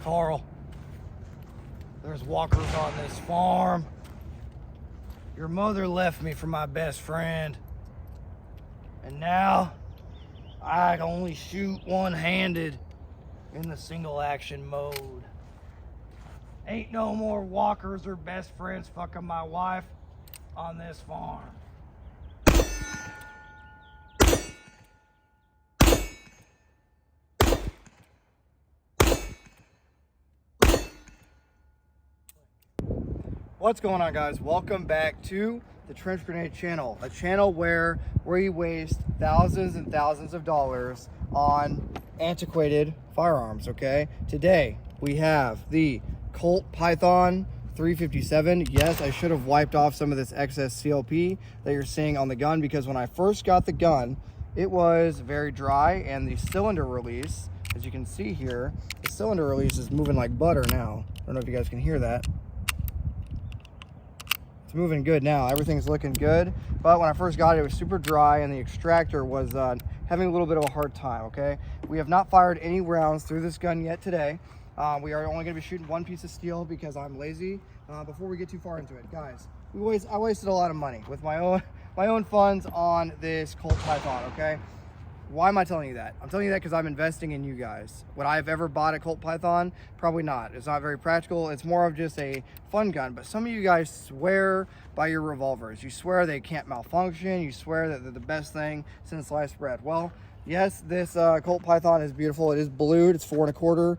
Carl, there's walkers on this farm. Your mother left me for my best friend. And now I can only shoot one-handed in the single action mode. Ain't no more walkers or best friends fucking my wife on this farm. What's going on, guys? Welcome back to the Trench Grenade channel, a channel where we waste thousands and thousands of dollars on antiquated firearms. Okay, today we have the Colt Python 357. Yes, I should have wiped off some of this excess CLP that you're seeing on the gun, because when I first got the gun it was very dry, and the cylinder release, as you can see here, the cylinder release is moving like butter now. I don't know if you guys can hear that. Moving good now, everything's looking good, but when I first got it, it was super dry and the extractor was having a little bit of a hard time. Okay, we have not fired any rounds through this gun yet today. We are only going to be shooting one piece of steel because I'm lazy. Before we get too far into it, guys, I wasted a lot of money with my own funds on this Colt Python. Okay, why am I telling you that? I'm telling you that because I'm investing in you guys. Would I have ever bought a Colt Python? Probably not. It's not very practical. It's more of just a fun gun. But some of you guys swear by your revolvers. You swear they can't malfunction. You swear that they're the best thing since sliced bread. Well, yes, this Colt Python is beautiful. It is blued. It's 4 1/4.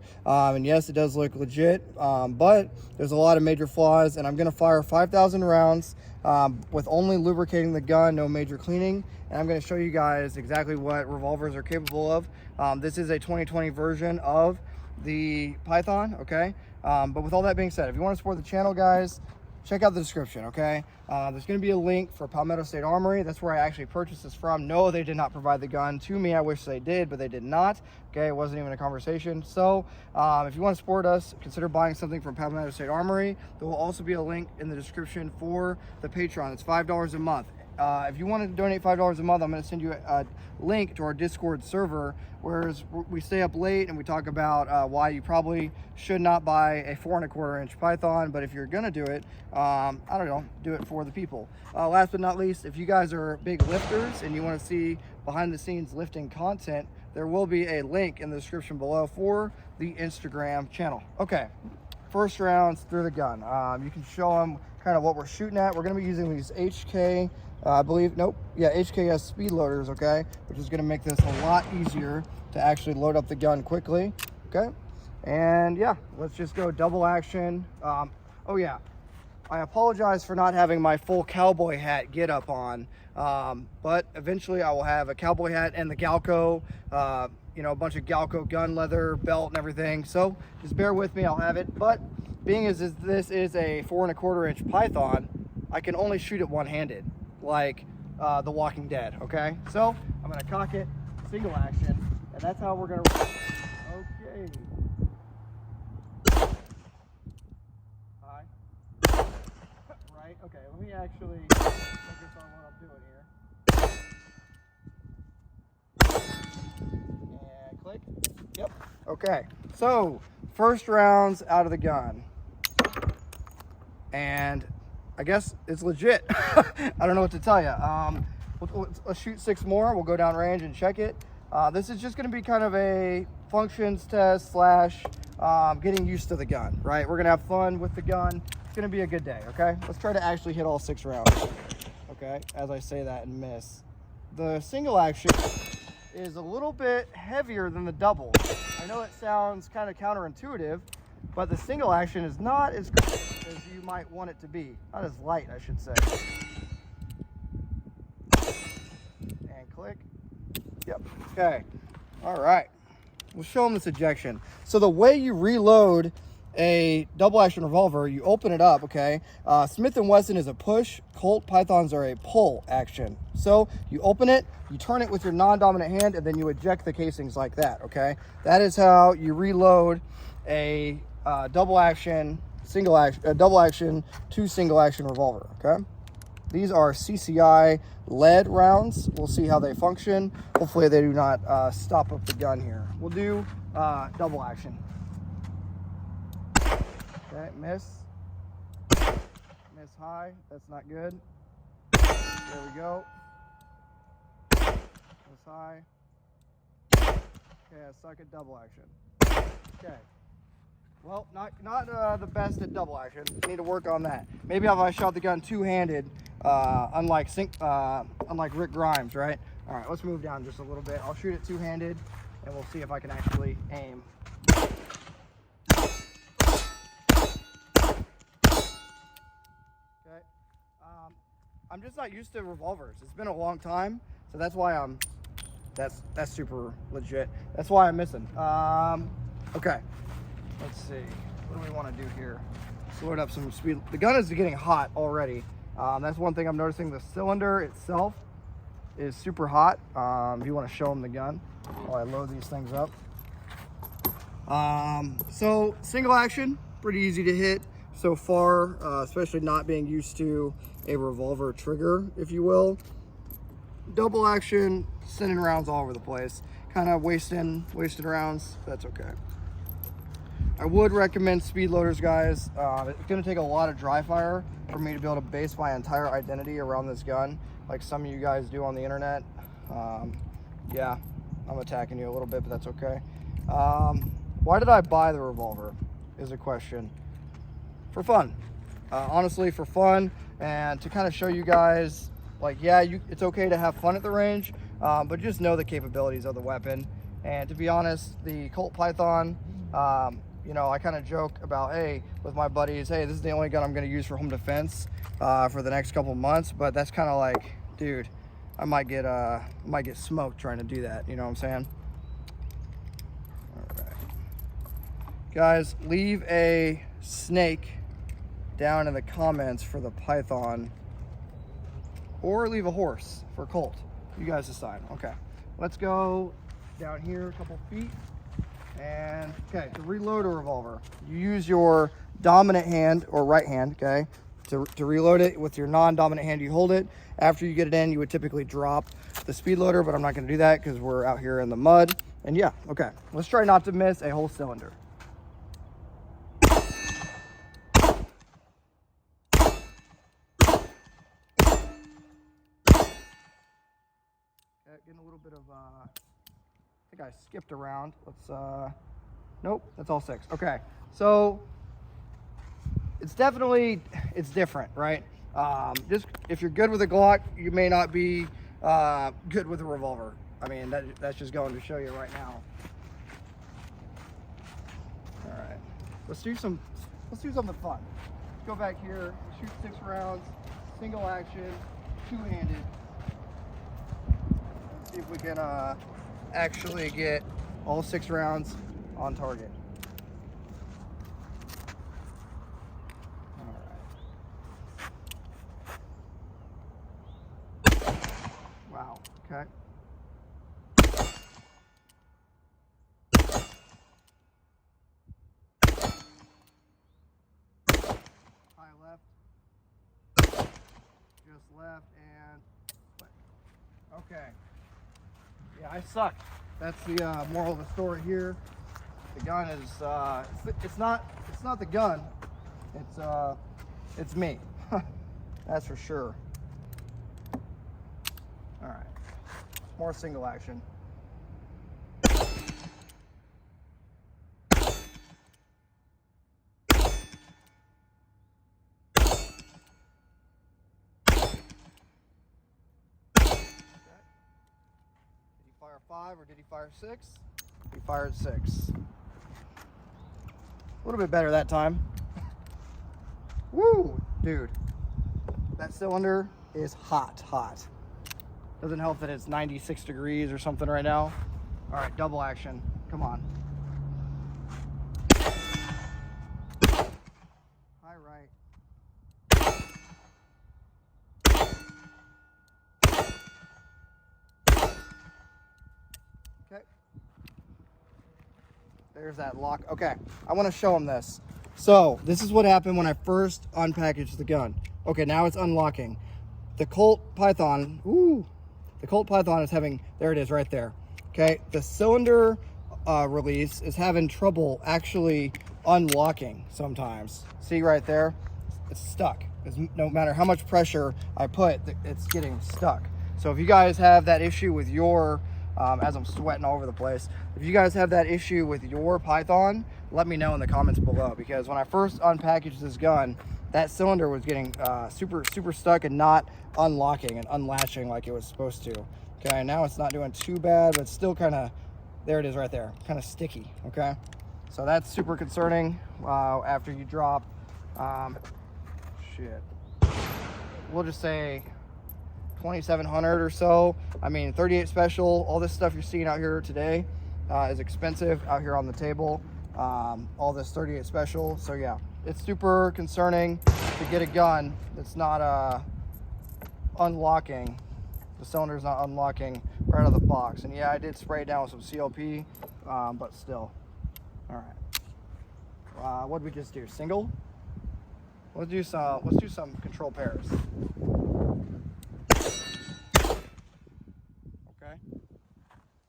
And yes, it does look legit. But there's a lot of major flaws. And I'm going to fire 5,000 rounds with only lubricating the gun, no major cleaning. And I'm going to show you guys exactly what revolvers are capable of. This is a 2020 version of the Python. Okay. But with all that being said, if you want to support the channel, guys, check out the description. Okay, there's going to be a link for Palmetto State Armory. That's where I actually purchased this from. No, they did not provide the gun to me. I wish they did, but they did not. Okay, it wasn't even a conversation. So if you want to support us, consider buying something from Palmetto State Armory. There will also be a link in the description for the Patreon. It's $5 a month. If you want to donate $5 a month, I'm going to send you a link to our Discord server, where we stay up late and we talk about why you probably should not buy a 4 1/4 inch Python. But if you're going to do it, I don't know, do it for the people. Last but not least, if you guys are big lifters and you want to see behind the scenes lifting content, there will be a link in the description below for the Instagram channel. Okay, first rounds through the gun. You can show them kind of what we're shooting at. We're going to be using these HK, I believe, nope, yeah, HKS speed loaders, okay, which is going to make this a lot easier to actually load up the gun quickly. Okay, and yeah, let's just go double action. Oh yeah, I apologize for not having my full cowboy hat get up on, but eventually I will have a cowboy hat and the Galco, you know, a bunch of Galco gun leather belt and everything. So just bear with me, I'll have it. But being as this is a 4 1/4 inch Python, I can only shoot it one-handed, like The Walking Dead. Okay, so I'm gonna cock it, single action, and that's how we're gonna. Okay. Hi. Right. Okay. Let me actually focus on what I'm doing here. And click. Yep. Okay. So first rounds out of the gun, and I guess it's legit. I don't know what to tell you. Let's shoot 6 more. We'll go down range and check it. This is just going to be kind of a functions test slash getting used to the gun, right? We're going to have fun with the gun. It's going to be a good day, okay? Let's try to actually hit all 6 rounds, okay? As I say that and miss. The single action is a little bit heavier than the double. I know it sounds kind of counterintuitive, but the single action is not as as you might want it to be. Not as light, I should say. And click. Yep. Okay. All right. We'll show them this ejection. So the way you reload a double action revolver, you open it up, okay? Smith & Wesson is a push. Colt Pythons are a pull action. So you open it, you turn it with your non-dominant hand, and then you eject the casings like that, okay? That is how you reload a double action, double action to single action revolver, okay? These are CCI lead rounds. We'll see how they function. Hopefully they do not stop up the gun here. We'll do double action. Okay, miss. Miss high. That's not good. There we go. Miss high. Okay, I suck at double action. Okay. Well, not the best at double action. Need to work on that. Maybe if I shot the gun two-handed, unlike Rick Grimes, right? All right, let's move down just a little bit. I'll shoot it two-handed, and we'll see if I can actually aim. Okay. I'm just not used to revolvers. It's been a long time, so that's why that's super legit. That's why I'm missing. Okay. Let's see. What do we want to do here? Slow up some speed. The gun is getting hot already. That's one thing I'm noticing. The cylinder itself is super hot. If you want to show them the gun while I load these things up. So single action, pretty easy to hit so far, especially not being used to a revolver trigger, if you will. Double action, sending rounds all over the place, kind of wasting rounds. That's okay. I would recommend speed loaders, guys. It's going to take a lot of dry fire for me to be able to base my entire identity around this gun, like some of you guys do on the internet. Yeah, I'm attacking you a little bit, but that's okay. Why did I buy the revolver is a question. For fun. Honestly, for fun, and to kind of show you guys, like, yeah, it's okay to have fun at the range, but just know the capabilities of the weapon. And to be honest, the Colt Python, you know, I kind of joke about, hey, with my buddies, hey, this is the only gun I'm going to use for home defense for the next couple months. But that's kind of like, dude, I might get smoked trying to do that. You know what I'm saying? All right, guys, leave a snake down in the comments for the Python, or leave a horse for Colt. You guys decide. Okay, let's go down here a couple feet. And okay, to reload a revolver, you use your dominant hand or right hand, okay? To reload it with your non-dominant hand, you hold it. After you get it in, you would typically drop the speed loader, but I'm not gonna do that because we're out here in the mud. And yeah, okay, let's try not to miss a whole cylinder. Okay, getting a little bit of I think I skipped around. Let's nope, that's all 6. Okay, so it's different, right? Just if you're good with a Glock, you may not be good with a revolver. I mean, that's just going to show you right now. All right, let's do something fun. Let's go back here, shoot 6 rounds, single action, two-handed. Let's see if we can actually get all 6 rounds on target. All right. Wow, okay. High left, just left, and click. Okay. Yeah, I suck. That's the moral of the story here. The gun is it's not the gun. It's me. That's for sure. All right. More single action. Fire 5 or did he fire 6? He fired 6. A little bit better that time. Woo, dude. That cylinder is hot. Doesn't help that it's 96 degrees or something right now. All right, double action. Come on. High right. Okay. There's that lock. Okay, I want to show them this. So this is what happened when I first unpackaged the gun. Okay, now it's unlocking. The Colt Python, the Colt Python is having, there it is right there. Okay, the cylinder release is having trouble actually unlocking sometimes. See right there? It's stuck. No matter how much pressure I put, it's getting stuck. So if you guys have that issue with your, as I'm sweating all over the place, if you guys have that issue with your Python, let me know in the comments below, because when I first unpackaged this gun, that cylinder was getting super stuck and not unlocking and unlatching like it was supposed to. Okay, now it's not doing too bad, but it's still kind of, there it is right there, kind of sticky. Okay, so that's super concerning after you drop, we'll just say 2,700 or so. I mean, 38 special, all this stuff you're seeing out here today is expensive out here on the table. All this 38 special. So yeah, it's super concerning to get a gun that's not unlocking. The cylinder's not unlocking right out of the box. And yeah, I did spray it down with some CLP, but still. All right. What did we just do? Single? Let's do some control pairs. Okay.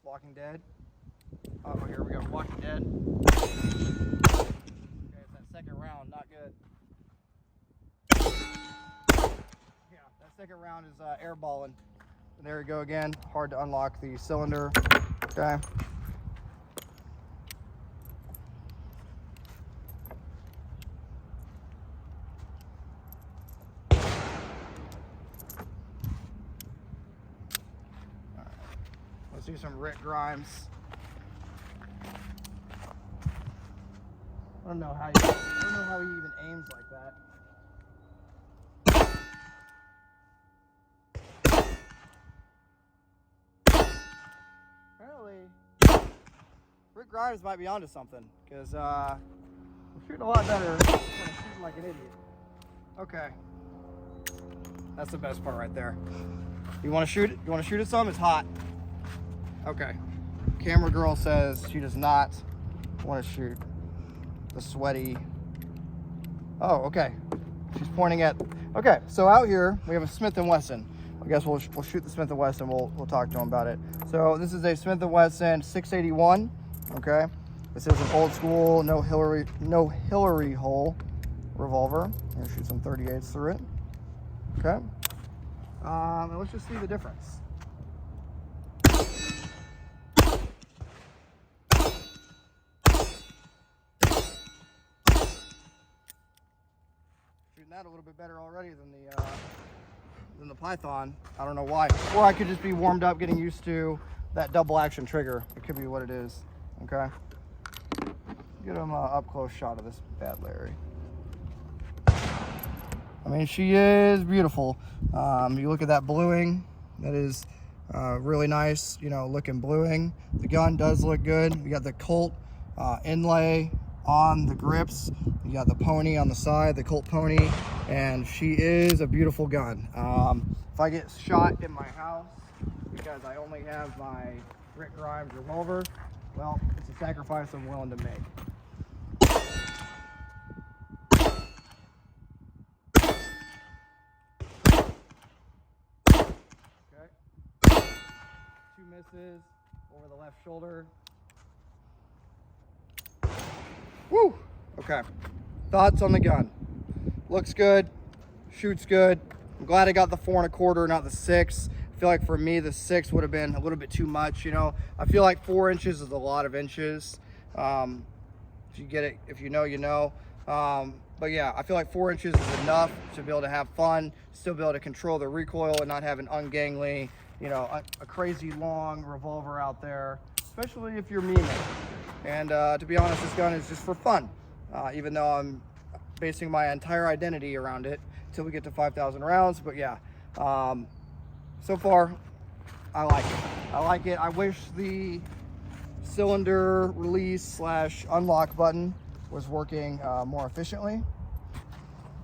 Walking Dead. Oh, here we go. Walking Dead. Okay, it's that second round, not good. Yeah, that second round is airballing. There we go again. Hard to unlock the cylinder. Okay. Let's do some Rick Grimes. I don't know how he even aims like that. Apparently, Rick Grimes might be onto something, because I'm shooting a lot better when I'm shooting like an idiot. Okay, that's the best part right there. You want to shoot it? You want to shoot it some? It's hot. Okay. Camera girl says she does not want to shoot the sweaty. Oh, okay. She's pointing at. Okay, so out here we have a Smith & Wesson. I guess we'll shoot the Smith & Wesson. We'll talk to him about it. So this is a Smith & Wesson 681. Okay. This is an old school, no Hillary hole revolver. I'm gonna shoot some 38s through it. Okay. And let's just see the difference. Shooting that a little bit better already than the Python. I don't know why. Or I could just be warmed up, getting used to that double action trigger. It could be what it is. Okay. Get him an up close shot of this bad Larry. I mean, she is beautiful. You look at that bluing. That is really nice, you know, looking bluing. The gun does look good. You got the Colt inlay on the grips. You got the pony on the side, the Colt pony, and she is a beautiful gun. If I get shot in my house because I only have my Rick Grimes revolver, well, it's a sacrifice I'm willing to make. Two misses over the left shoulder. Woo! Okay. Thoughts on the gun? Looks good. Shoots good. I'm glad I got the 4 1/4, not the 6. I feel like for me, the 6 would have been a little bit too much. You know, I feel like 4 inches is a lot of inches. If you get it, if you know, you know. But yeah, I feel like 4 inches is enough to be able to have fun, still be able to control the recoil and not have an ungangly, you know, a crazy long revolver out there, especially if you're memeing. And to be honest, this gun is just for fun, even though I'm basing my entire identity around it until we get to 5,000 rounds. But yeah, so far, I like it. I like it. I wish the cylinder release / unlock button was working more efficiently.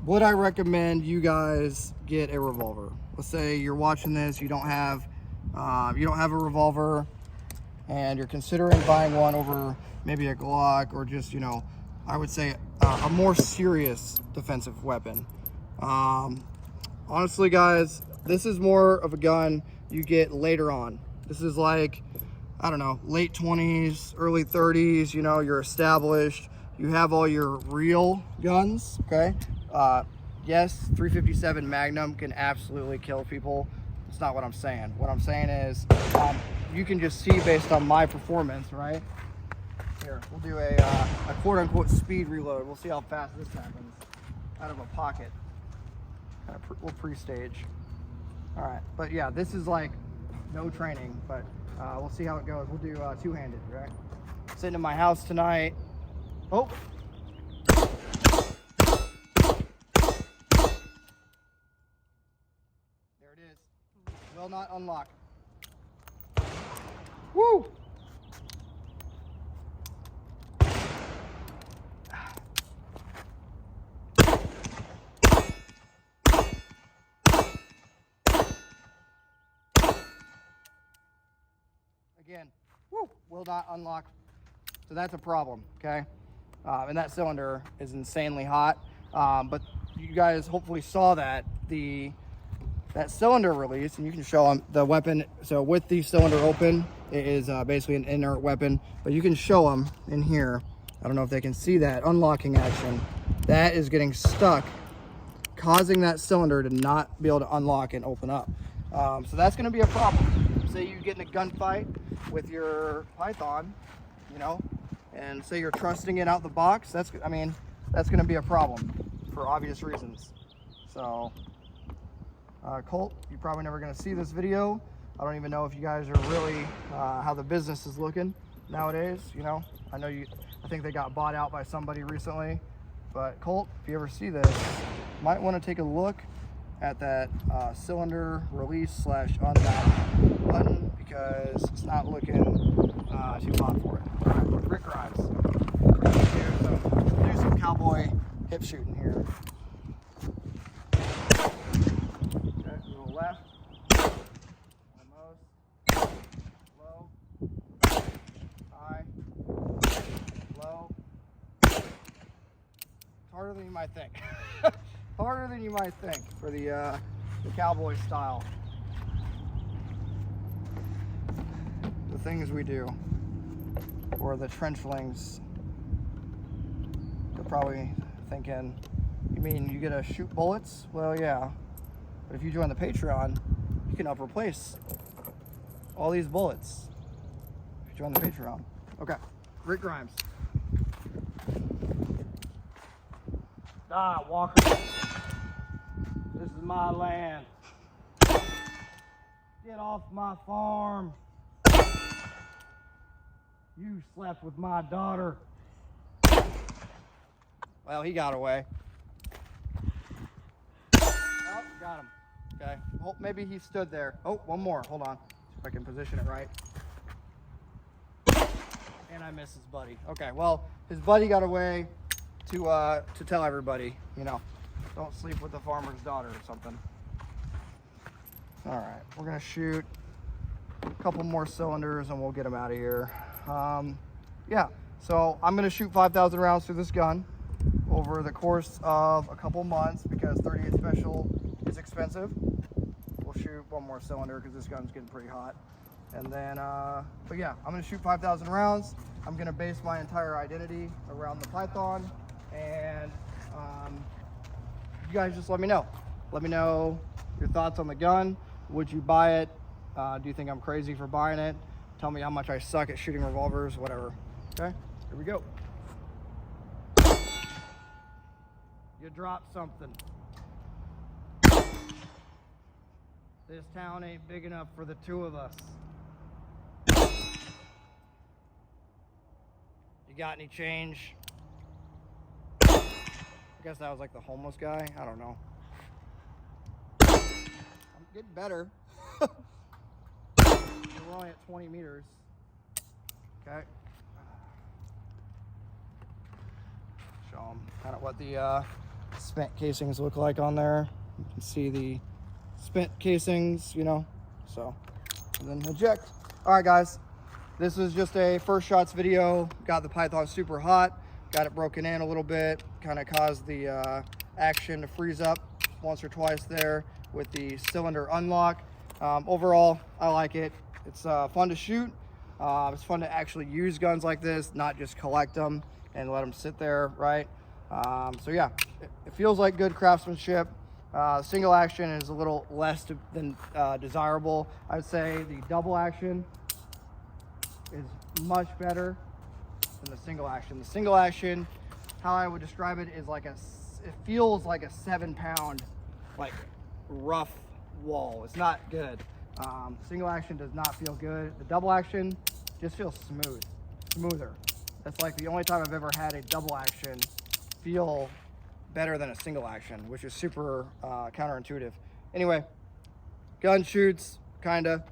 Would I recommend you guys get a revolver? Let's say you're watching this, you don't have a revolver, and you're considering buying one over maybe a Glock, or just, you know, I would say a more serious defensive weapon. Honestly, guys, this is more of a gun you get later on. This is like, I don't know, late 20s, early 30s, you know, you're established, you have all your real guns, okay? Yes, 357 Magnum can absolutely kill people. It's not what I'm saying. What I'm saying is you can just see based on my performance, right? Here, we'll do a quote-unquote speed reload. We'll see how fast this happens out of a pocket. We'll pre-stage. All right, but yeah, this is like no training, but we'll see how it goes. We'll do two-handed, right? Sitting in my house tonight. Oh. There it is. Will not unlock. Woo! Again, woo, will not unlock. So that's a problem, okay? And that cylinder is insanely hot. But you guys hopefully saw that that cylinder release, and you can show them the weapon. So with the cylinder open, it is basically an inert weapon, but you can show them in here. I don't know if they can see that unlocking action. That is getting stuck, causing that cylinder to not be able to unlock and open up. So that's gonna be a problem. Say you get in a gunfight with your Python, you know, and say you're trusting it out the box, that's going to be a problem for obvious reasons. So Colt, you're probably never going to see this video. I don't even know if you guys are really how the business is looking nowadays. You know, I think they got bought out by somebody recently, but Colt, if you ever see this, you might want to take a look at that cylinder release / unlock button, because it's not looking too hot for it. All right, Rick Grimes. Do some cowboy hip shooting here. Okay, a little left. Almost. Low. High. Low. It's harder than you might think. Harder than you might think for the cowboy style. The things we do, or the trenchlings. They're probably thinking, you mean you get to shoot bullets? Well, yeah. But if you join the Patreon, you can replace all these bullets if you join the Patreon. Okay, Rick Grimes. Ah, Walker. This is my land. Get off my farm. You slept with my daughter. Well, he got away. Oh, got him. Okay. Oh, maybe he stood there. Oh, one more. Hold on. See if I can position it right. And I missed his buddy. Okay, well, his buddy got away to tell everybody, you know, don't sleep with the farmer's daughter or something. All right, we're gonna shoot a couple more cylinders and we'll get them out of here. Yeah, so I'm gonna shoot 5,000 rounds through this gun over the course of a couple months, because 38 Special is expensive. We'll shoot one more cylinder because this gun's getting pretty hot. And then, but yeah, I'm gonna shoot 5,000 rounds. I'm gonna base my entire identity around the Python, and you guys just let me know. Let me know your thoughts on the gun. Would you buy it? Do you think I'm crazy for buying it? Tell me how much I suck at shooting revolvers, whatever. Okay, here we go. You dropped something. This town ain't big enough for the two of us. You got any change? I guess that was like the homeless guy. I don't know. I'm getting better. We're only at 20 meters. Okay. Show them kind of what the spent casings look like on there. You can see the spent casings, you know. So, and then eject. All right, guys. This is just a first shots video. Got the Python super hot. Got it broken in a little bit. Kind of caused the action to freeze up once or twice there with the cylinder unlock. Overall, I like it. It's fun to shoot. It's fun to actually use guns like this, not just collect them. and let them sit there, right? So yeah, it feels like good craftsmanship. Single action is a little less than desirable. I would say the double action is much better than the single action. The single action, how I would describe it, is like it feels like a 7-pound, like rough wall. It's not good. Single action does not feel good. The double action just feels smoother. That's like the only time I've ever had a double action feel better than a single action, which is super counterintuitive. Anyway, gun shoots, kinda.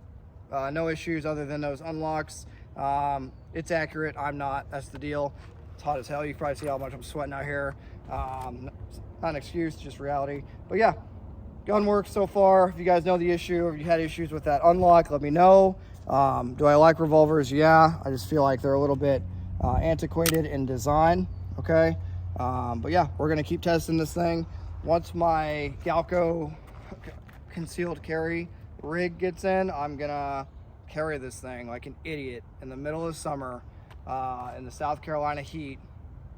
No issues other than those unlocks. It's accurate, I'm not, that's the deal. It's hot as hell, you can probably see how much I'm sweating out here. Not an excuse, just reality. But yeah, gun works so far. If you guys know the issue, or if you had issues with that unlock, let me know. Do I like revolvers? Yeah, I just feel like they're a little bit antiquated in design, okay? But yeah, we're gonna keep testing this thing. Once my Galco concealed carry rig gets in, I'm gonna carry this thing like an idiot in the middle of summer in the South Carolina heat,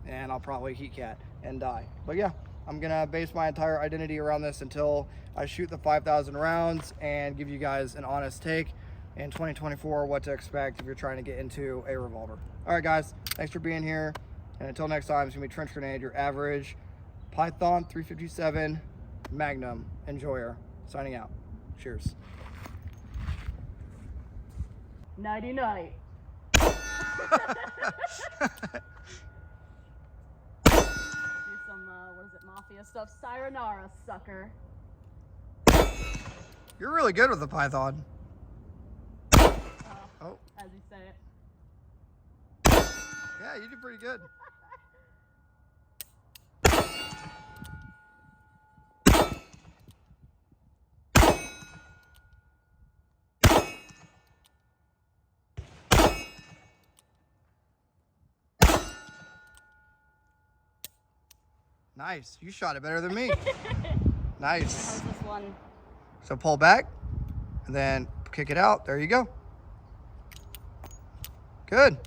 and I'll probably heat cat and die. But yeah, I'm gonna base my entire identity around this until I shoot the 5,000 rounds and give you guys an honest take in 2024 what to expect if you're trying to get into a revolver. All right guys, thanks for being here, and until next time, it's gonna be Trench Grenade, your average Python 357 Magnum enjoyer, signing out. Cheers. Nighty night. Do some, what is it, mafia stuff. Sayonara, sucker. You're really good with the Python. Oh. As you say it. Yeah, you do pretty good. Nice. You shot it better than me. Nice. How's this one? So pull back and then kick it out. There you go. Good.